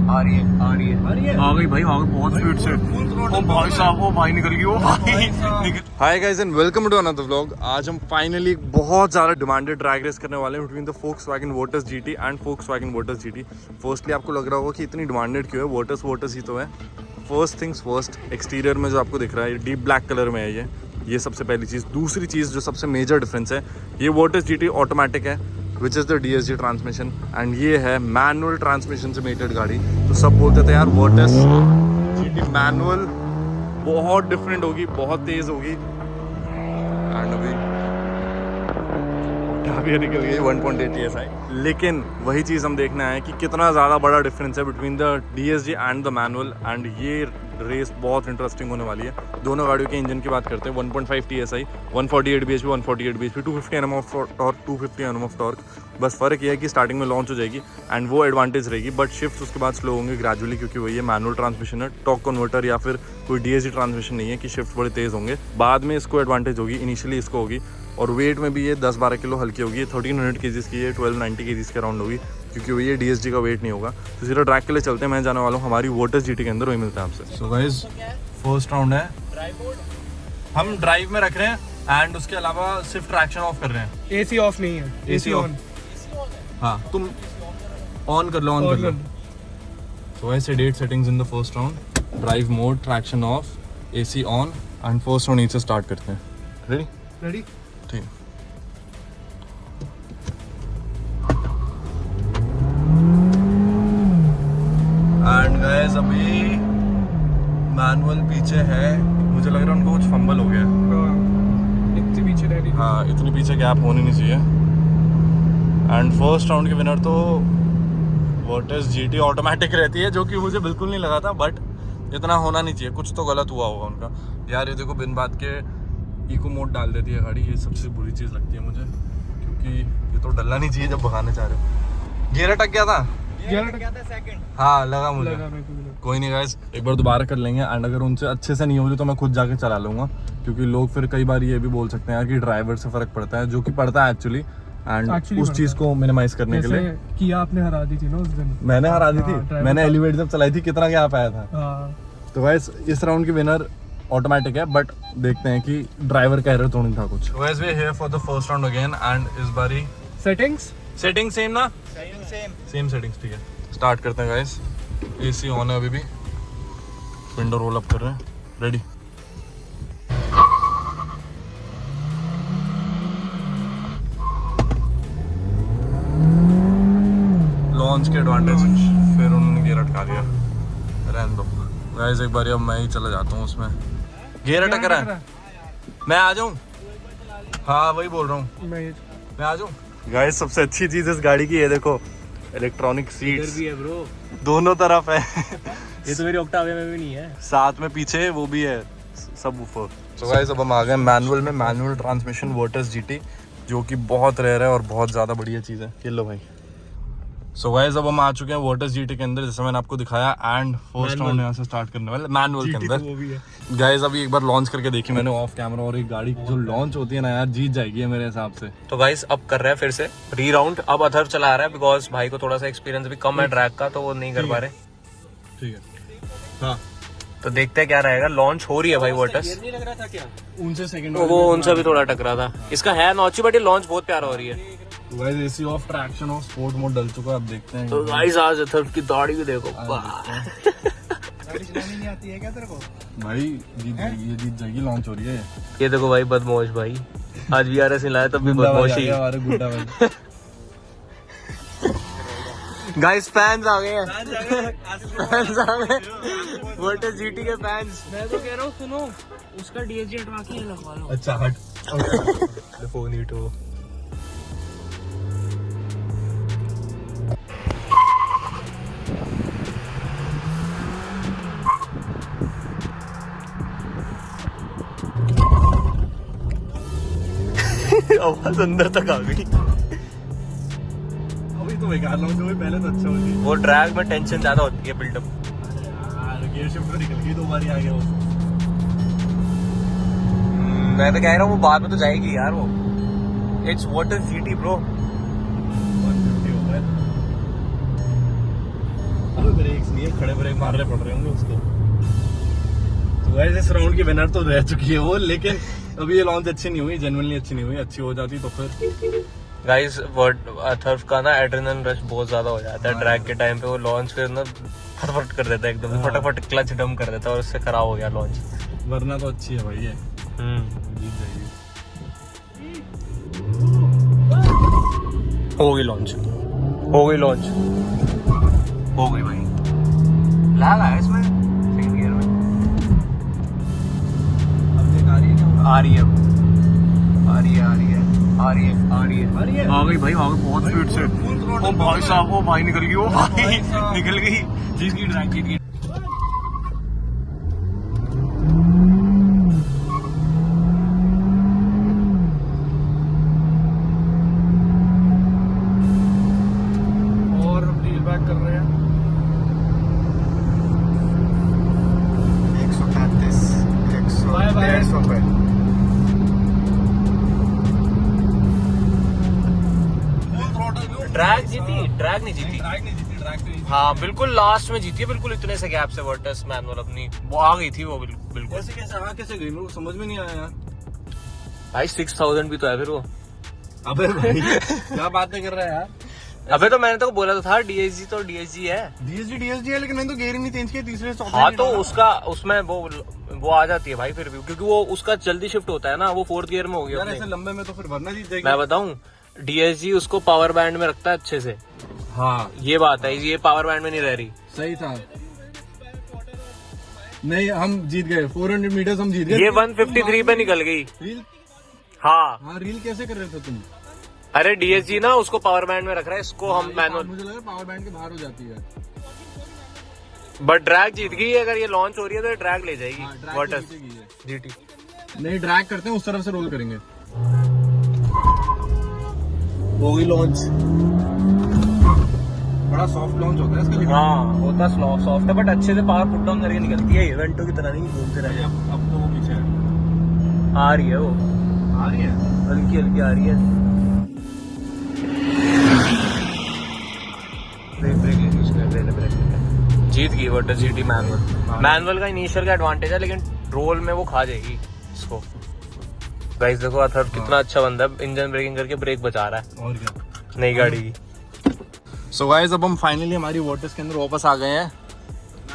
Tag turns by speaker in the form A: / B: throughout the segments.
A: आ रही है आ गई भाई, आ गई बहुत स्पीड से। ओ भाई साहब, ओ भाई निकल गई, ओ भाई।
B: Hi guys and welcome to another vlog. आज हम फाइनली बहुत ज़्यादा डिमांडेड ड्रैग रेस करने वाले हैं between the Volkswagen Virtus GT and Volkswagen Virtus GT। Firstly आपको लग रहा होगा कि इतनी डिमांडेड क्यों है, Virtus ही तो है। फर्स्ट थिंग्स फर्स्ट, एक्सटीरियर में जो आपको दिख रहा है डीप ब्लैक कलर में है ये सबसे पहली चीज़। दूसरी चीज़ जो सबसे मेजर डिफरेंस है, ये Virtus GT ऑटोमेटिक है which is the DSG transmission, and ये है मैनुअल ट्रांसमिशन से मेटेड गाड़ी। तो सब बोलते थे यार Virtus GT मैनुअल बहुत डिफरेंट होगी, बहुत तेज़ होगी। एंड अभी निकल गई 1.8 TSI। लेकिन वही चीज़ हम देखने आए कि कितना ज़्यादा बड़ा डिफरेंस है between the DSG and the manual, and ये रेस बहुत इंटरेस्टिंग होने वाली है। दोनों गाड़ियों के इंजन की बात करते हैं, 1.5 TSI, 148 bhp, 148 bhp, 250 Nm of torque, 250 Nm of torque. बस फ़र्क ये है कि स्टार्टिंग में लॉन्च हो जाएगी एंड वो एडवांटेज रहेगी, बट शिफ्ट उसके बाद स्लो होंगे ग्रेजुअली, क्योंकि वही ये मैनुअल ट्रांसमिशन है, टॉर्क कन्वर्टर या फिर कोई DSG ट्रांसमिशन नहीं है कि शिफ्ट बड़े तेज़ होंगे। बाद में इसको एडवांटेज होगी, इनिशियली इसको होगी। और वेट में भी ये 10-12 किलो हल्की होगी, 1300 kgs की है, 1290 kgs के अराउंड होगी, क्योंकि वो ये DSG का वेट नहीं होगा। तो सीधा ट्रैक के लिए चलते हैं, मैं जाने वाला हूँ हमारी Virtus GT के अंदर, वही मिलता है आपसे। सो गाइस फर्स्ट राउंड है, हम ड्राइव में रख रहे हैं एंड उसके अलावा सिर्फ ट्रैक्शन ऑफ कर रहे हैं।
C: AC ऑफ नहीं है, AC ऑन।
B: हाँ तुम ऑन कर लो, ऑन कर लो। So guys sedate settings in the first round, drive mode, traction off, AC on, and first round नीचे स्टार्ट करते हैं। रेडी? ठीक। एंड गाइस अभी मैनुअल पीछे है, मुझे लग रहा है उनको कुछ फंबल हो गया है।
C: इतनी पीछे रह रही।
B: हाँ इतनी पीछे गैप होनी नहीं चाहिए। एंड फर्स्ट राउंड के विनर तो Virtus GT ऑटोमेटिक रहती है, जो कि मुझे बिल्कुल नहीं लगा था, बट इतना होना नहीं चाहिए, कुछ तो गलत हुआ होगा उनका। यार ये देखो बिन बात के इको मोड डाल देती है गाड़ी, ये सबसे बुरी चीज़ लगती है मुझे, क्योंकि ये तो डलना नहीं चाहिए जब भगाने चाह रहे हो। गियर अटक गया था,
C: सेकंड।
B: हाँ लगा मुझे। कोई नहीं गाइस, एक बार दोबारा कर लेंगे, एंड अगर उनसे अच्छे से नहीं हो रही तो मैं खुद जाके चला लूँगा, क्योंकि लोग फिर कई बार ये भी बोल सकते हैं यार कि ड्राइवर से फ़र्क पड़ता है, जो कि पड़ता है एक्चुअली, एंड उस चीज़ को मिनिमाइज करने के लिए।
C: किया आपने हरा दी थी ना उस दिन।
B: मैंने हरा दी थी, मैंने एलिवेट जब चलाई थी कितना गैप आया था। तो गाइस इस राउंड की विनर ऑटोमेटिक है, बट देखते हैं कि ड्राइवर का एरर तो नहीं था कुछ। Guys we are here for the first round again, and इस बारी सेटिंग सेम ना, सेम सेटिंग्स, ठीक है। स्टार्ट करते हैं गाइस, AC ऑन है अभी भी, विंडो रोल अप कर रहे हैं, रेडी। लॉन्च के एडवांटेज, फिर उन्होंने गियर अटका दिया, रहने दो गाइस। एक बार अब मैं ही चला जाता हूँ उसमें, गियर अटक रहा है, मैं आ जाऊँ? हाँ वही बोल रहा हूँ, मैं आ जाऊँ। गाइस सबसे अच्छी चीज़ इस गाड़ी की ये देखो, इलेक्ट्रॉनिक सीट्स
A: भी है ब्रो,
B: दोनों तरफ है।
A: ये तो मेरी ऑक्टाविया में भी नहीं है।
B: साथ में पीछे वो भी है सब ऊपर। तो गाइस अब हम आ गए मैनुअल में, मैनुअल ट्रांसमिशन Virtus GT, जो कि बहुत रेयर है और बहुत ज़्यादा बढ़िया चीज़ है। ये लो भाई। सो गाइस अब हम आ चुके हैं Virtus GT के अंदर, जैसे मैंने आपको दिखाया, एंड फर्स्ट राउंड यहाँ से स्टार्ट करने वाले मैनुअल के अंदर। गाइस अभी एक बार लॉन्च करके देखी मैंने ऑफ कैमरा, और एक गाड़ी जो लॉन्च होती है ना यार, जीत जाएगी है मेरे हिसाब से।
A: तो गाइस अब कर रहे हैं फिर से री राउंड, अब अथर्व चला रहा है, बिकॉज भाई को थोड़ा सा एक्सपीरियंस भी कम है ड्रैग का, तो वो नहीं कर पा रहे।
B: ठीक है, हाँ
A: तो देखते हैं क्या रहेगा। लॉन्च हो रही है भाई Virtus,
C: नहीं लग रहा था क्या
B: उनसे सेकंड
A: वो उनसे भी थोड़ा टकरा था। इसका है नॉची, बट ये लॉन्च बहुत प्यारा हो रही है।
B: Guys AC off, traction off, sport mode डल चुका है, अब देखते हैं।
A: तो गाइस आज अथर्व की दाढ़ी भी देखो,
C: नहीं आती है क्या तेरे को?
B: भाई जीत जाएगी, ये जीत जाएगी, लॉन्च हो रही है।
A: ये देखो भाई बदमाश भाई, आज VRS नहीं लाया तब भी बदमाशी।
B: हमारे गुड्डा भाई।
A: गाइस फैंस आ गए हैं, फैंस आ गए, Virtus GT के फैंस।
C: मैं तो कह रहा हूँ सुनो, उसका DSG हटवा के लगवा लो।
B: अच्छा हट,
A: फोन ही उठो। आवाज अंदर तक आ गई।
B: अभी तो बेकार लॉन्च हुई, पहले तो अच्छा होती।
A: वो ड्रैग में टेंशन ज्यादा होती है, बिल्डअप।
B: यार गियर शिफ्ट निकल गई, 2 बार आ गया वो।
A: मैं तो कह रहा हूँ वो बाद में तो जाएगी यार वो। It's Virtus GT bro.
B: 150 हो गए। अबे ब्रेक्स नहीं है, खड़े ब्रेक मारने पड़ रहे होंगे उसको। तो गाइस इस राउंड की विनर तो रह चुकी है वो, लेकिन अभी ये लॉन्च अच्छी नहीं हुई, जेन्युइनली अच्छी नहीं हुई। अच्छी हो जाती तो फिर
A: गाइस अथर्व का ना एड्रेनलिन रश बहुत ज्यादा हो जाता है ट्रैक के टाइम पे। वो लॉन्च फिर ना फटफट कर देता है एकदम, फटाफट क्लच डम कर देता है और उससे खराब हो गया लॉन्च।
B: वरना तो अच्छी है भाई ये, जीत जाएगी।
A: हो गई लॉन्च, हो गई लॉन्च, हो गई भाई। लैग आया इसमें सेकंड गियर में।
B: अब देख आ रही है क्या?
A: आ रही है, आ रही है, आ रही है, आ रही है, आ रही है, आ रही है, आ गई भाई, आ गई बहुत स्पीड से। ओ भाई साहब, ओ भाई निकल गई, ओ भाई निकल गई, जिसकी ड्रैग जीत गई।
B: और रील बैक कर रहे हैं
D: 135
B: बाय बाय।
D: 100 पे।
A: ड्रैग जीती, ड्रैग नहीं जीती। हाँ बिल्कुल लास्ट में जीती है, बिल्कुल इतने से गैप से वर्टस मैनुअल अपनी वो आ गई थी वो बिल्कुल।
B: कैसे कैसे आ कैसे गई, मेरे को समझ में नहीं आया यार।
A: भाई 6000 भी तो है फिर वो।
B: अबे भाई क्या बातें कर रहा है यार।
A: अबे तो मैंने तो बोला तो था डीएसजी तो डीएसजी है।
B: डीएसजी है, लेकिन मैंने तो गेयर ही नहीं चेंज किया तीसरे चौथे।
A: हाँ तो उसका उसमें वो आ जाती है भाई फिर भी, क्योंकि वो उसका जल्दी शिफ्ट होता है ना, वो 4th गियर में हो गया
B: यार
A: अपने।
B: ऐसे लंबे में तो फिर वरना जीत जाएगी।
A: मैं बताऊं, डीएसजी उसको पावर बैंड में रखता है अच्छे से।
B: हाँ
A: ये बात है, ये पावर बैंड में नहीं रह रही।
B: सही था। नहीं हम जीत गए 400 मीटर्स, हम जीत गए।
A: ये 153 पे निकल गई।
B: रील,
A: हाँ
B: हाँ रील कैसे कर रहे थे तुम?
A: अरे डीएसजी ना उसको पावर बैंड में रख रहा है, इसको हम मैनुअल।
B: मुझे लगा पावर बैंड के बाहर हो जाती है।
A: बट ड्रैग जीत गई, अगर ये लॉन्च हो रही है तो ये ड्रैग ले जाएगी
B: हाँ, drag
A: वर्टस
B: तो जीतेगी ये।
A: जीटी।
B: नहीं ड्रैग करते हैं, उस तरफ से रोल करेंगे। हो गई लॉन्च। बड़ा सॉफ्ट लॉन्च होता है इसका, लेकिन
A: हाँ होता सॉफ्ट है, बट अच्छे से पावर पुट डाउन करके निकलती है, इवेंटो की तरह नहीं घूमते रहे।
B: अब तो वो पीछे है।
A: आ रही है वो,
B: आ रही है
A: हल्की हल्की आ रही है। जीत गई वर्टस जीटी मैनुअल। मैनुअल का इनिशियल का एडवांटेज है, लेकिन रोल में वो खा जाएगी इसको। गाइस देखो अथर्व कितना अच्छा बंदा है, इंजन ब्रेकिंग करके ब्रेक बचा रहा है
B: और क्या।
A: नई गाड़ी की।
B: सो गाइस अब हम फाइनली हमारी वोटर्स के अंदर वापस आ गए हैं,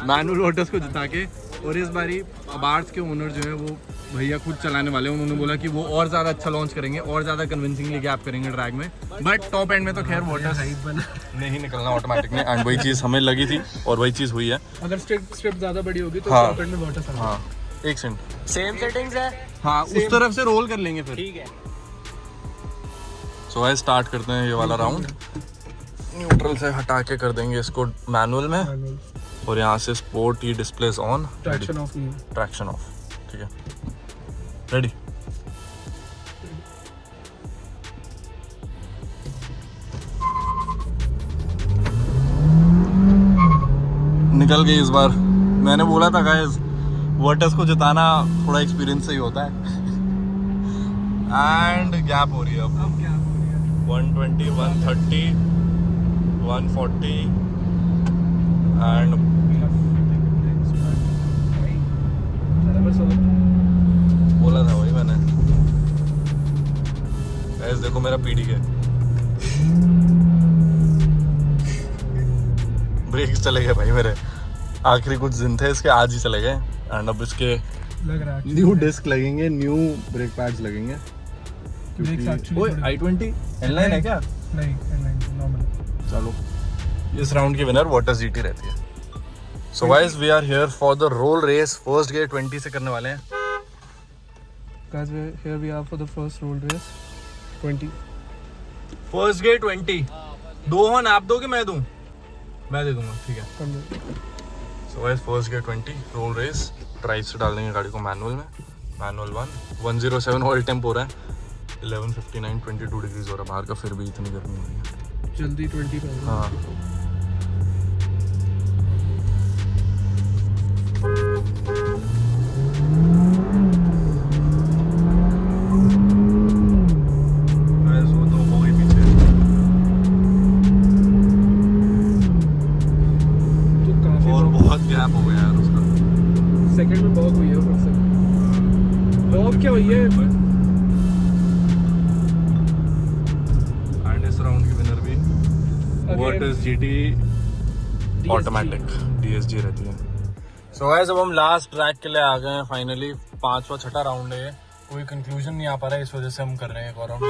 B: मैनुअल वोटर्स को जिता के। और इस बारी अबार्ट्स के ओनर जो है वो भैया खुद चलाने वाले हैं। उन्होंने बोला कि वो और ज़्यादा अच्छा लॉन्च करेंगे, और ज़्यादा कन्विंसिंगली गैप करेंगे ट्रैक में। बट टॉप एंड में तो खैर वोटर्स नहीं निकलना ऑटोमेटिक में, एंड वही चीज़ हमें लगी थी और वही चीज़ हुई है।
C: अगर स्ट्रिप ज्यादा बड़ी होगी तो
B: हाँ।
C: टॉप एंड में वाटर्स आ
B: हाँ एक सेकंड।
A: सेम सेटिंग्स है,
B: हाँ उस तरफ से रोल कर लेंगे फिर।
A: ठीक है।
B: सो गाइस स्टार्ट करते हैं ये वाला राउंड। न्यूट्रल से हटा के कर देंगे इसको मैनुअल में,
C: मैनुअल
B: और यहाँ से sport E displace on,
C: traction of नहीं
B: ट्रैक्शन ऑफ। ठीक है रेडी। निकल गई इस बार। मैंने बोला था गाइस वर्टस को जिताना थोड़ा एक्सपीरियंस से ही होता है। एंड गैप हो रही है अब
C: क्या हो रही है।
B: 120 130 140 एंड बोला था वही मैंने। गाइस देखो मेरा पीडी के ब्रेक्स चले गए भाई मेरे, आखिरी कुछ दिन थे इसके, आज ही चले गए। एंड अब इसके
C: लग रहा है
B: न्यू डिस्क लगेंगे, न्यू ब्रेक पैड्स लगेंगे।
C: Brakes actually
B: ओए
C: थोड़ी-
B: i20 N9 है क्या?
C: नहीं नॉर्मल।
B: चलो इस राउंड की विनर वाटर्स जीटी रहती है। So guys we are here for the roll race. First gear 20 से करने वाले हैं।
C: Guys, here we are for the first road race. 20.
B: First gear 20। दो हॉर्न आप दोगे मैं दूं? मैं दे दूंगा, ठीक है।
C: Come here.
B: So guys first gear 20 roll race. Drive से डाल देंगे गाड़ी को मैनुअल में। मैनुअल 107 ऑयल टेम्प हो रहा है, 11:59 22 डिग्रीज हो रहा है बाहर का, फिर भी इतनी गर्मी हो रही है।
C: जल्दी 20 पे आना।
B: हाँ Guys, वो तो हो गई पीछे।
C: तो काफी
B: और
C: बहुत
B: गैप हो गया यार उसका।
C: सेकंड में बहुत हुई है ऊपर से। लॉक क्या हुई है?
B: एंड इस राउंड की विनर भी
C: Again,
B: Virtus GT automatic DSG रहती है। सो गाइस अब हम लास्ट ट्रैक के लिए आ गए हैं फाइनली। 5वां छठा राउंड है ये। कोई कंक्लूजन नहीं आ पा रहा है, इस वजह से हम कर रहे हैं एक और राउंड।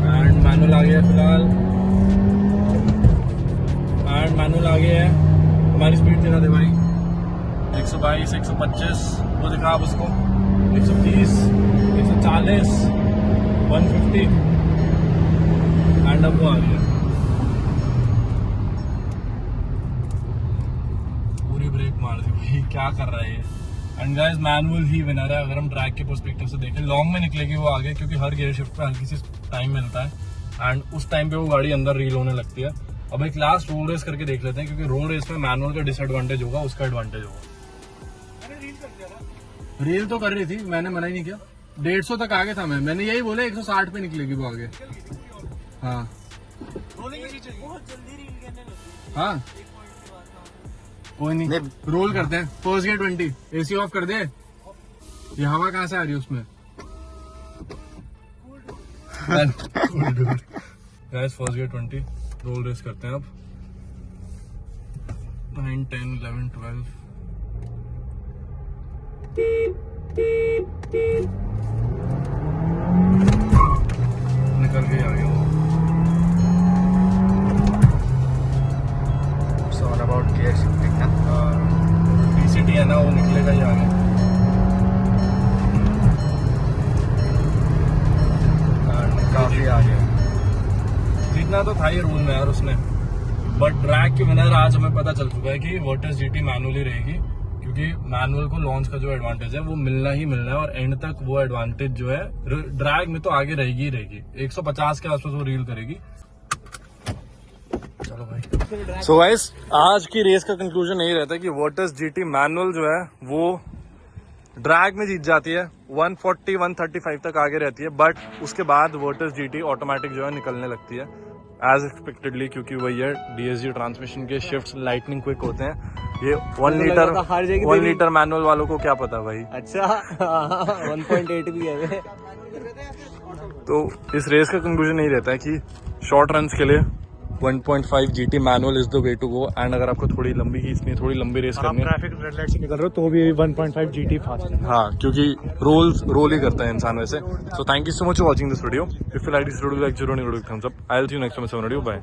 B: एंड मैनुअल आ गया है फिलहाल। एंड मैनुअल आ गया है। हमारी स्पीड दिखा दे भाई। 122, 125 वो दिखा आप उसको। 130, 140, 150 एंड अब वो आ गया। पूरी ब्रेक मार दी भाई, क्या कर रहा है ये। And guys manual he winner है अगर हम ट्रैक के पर्सपेक्टिव से देखें। लॉन्ग में निकलेगी वो आगे, क्योंकि हर गियर शिफ्ट पे हल्की सी टाइम मिलता है एंड उस टाइम पे वो गाड़ी अंदर रील होने लगती है। अब एक लास्ट रोड रेस करके देख लेते हैं, क्योंकि रोड रेस में मैनुअल का डिसएडवांटेज होगा, उसका एडवांटेज होगा। रील तो कर रही थी, मैंने मना ही नहीं किया। 150 तक आगे था मैंने यही बोला 160 पे निकलेगी वो आगे। हाँ हाँ कोई नहीं, रोल करते हैं। फर्स्ट गियर 20, AC ऑफ कर दे। ये हवा कहाँ से आ रही है उसमें? Guys first gear 20, roll race करते हैं अब। 9, 10, 11, 12 निकल के आ गया वो।
D: So all about gear shifting ना?
B: DCT है ना, वो निकलेगा ही आगे।
D: काफी आगे।
B: जीतना तो था ही रूल में यार उसने, बट ट्रैक की विनर आज हमें पता चल चुका है कि वर्टस GT मैनुअली रहेगी, क्योंकि मैनुअल को लॉन्च का जो एडवांटेज है वो मिलना ही मिलना है और एंड तक वो एडवांटेज जो है ड्रैग में तो आगे रहेगी ही रहेगी। 150 के आसपास वो रील करेगी। चलो भाई। सो गाइस आज की रेस का कंक्लूजन यही रहता है कि वर्टस GT मैनुअल जो है वो ड्रैग में जीत जाती है। 140, 135 तक आगे रहती है, बट उसके बाद वर्टस GT ऑटोमेटिक जो है निकलने लगती है एज एक्सपेक्टेडली, क्योंकि वही है DSG ट्रांसमिशन के शिफ्ट्स लाइटनिंग क्विक होते हैं। ये 1 लीटर मैनुअल वालों को क्या पता भाई।
D: अच्छा 1.8 भी है।
B: तो इस रेस का कंक्लूजन यही रहता है कि शॉर्ट रन्स के लिए 1.5 GT manual is the way to go. And अगर आपको थोड़ी लंबी खींचनी, थोड़ी लंबी रेस करनी है,
D: ट्रैफिक रेड लाइट से निकल रहे हो तो भी 1.5 GT फास्ट है।
B: हाँ, क्योंकि रोल ही करता है इंसान वैसे। So thank you so much for watching this video. If you like this video, like जरूर thumbs up. I will see you next time. Bye.